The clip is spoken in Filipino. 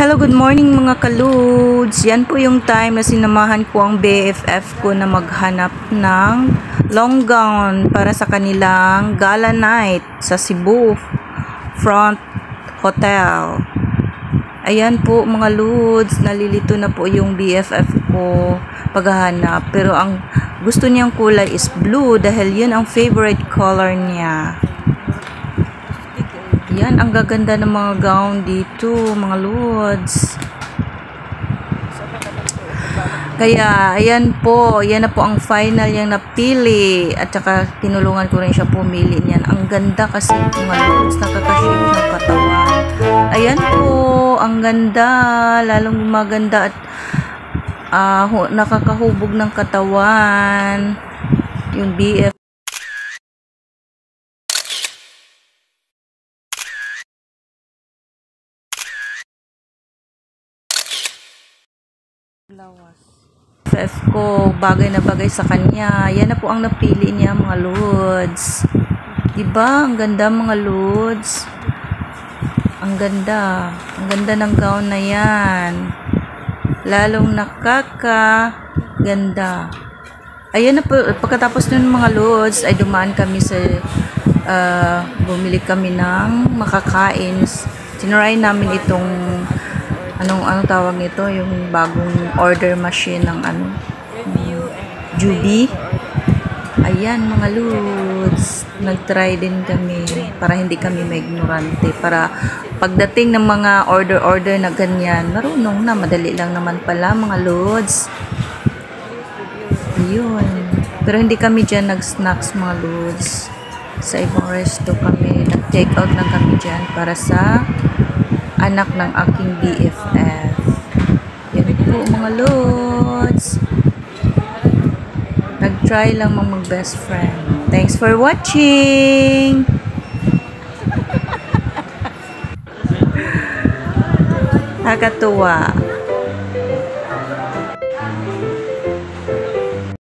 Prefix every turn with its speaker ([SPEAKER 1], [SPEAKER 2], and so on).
[SPEAKER 1] Hello, good morning mga kaludes. Yan po yung time na sinamahan ko ang BFF ko na maghanap ng long gown para sa kanilang gala night sa Cebu Front Hotel. Ayan po mga ludes, nalilito na po yung BFF ko paghahanap. Pero ang gusto niyang kulay is blue dahil yun ang favorite color niya. Yan, ang gaganda ng mga gown dito, mga lods. Kaya, ayan po, yan na po ang final yung napili. At saka, tinulungan ko rin siya pumili niyan. Ang ganda kasi mga lods, nakakashape ng katawan. Ayan po, ang ganda, lalong maganda at nakakahubog ng katawan. Yung BF. BFF ko, bagay na bagay sa kanya. Yan na po ang napili niya mga lods. Diba? Ang ganda mga lods. Ang ganda. Ang ganda ng gown na yan. Lalong nakakaganda. Ayan na po. Pagkatapos nun mga lods, ay dumaan kami sa bumili kami ng makakain. Tinry namin itong anong tawag nito, yung bagong order machine ng Juby. Ayan mga lods, nagtry din kami para hindi kami maignorante, para pagdating ng mga order na ganyan, marunong na, madali lang naman pala mga lods. Ayun, pero hindi kami dyan nag-snacks mga lods, sa ibang resto kami, nag-take out lang kami dyan para sa anak ng aking BFF. Yan po mga lods. Nag-try lang mag-best friend. Thanks for watching! Nakakatuwa.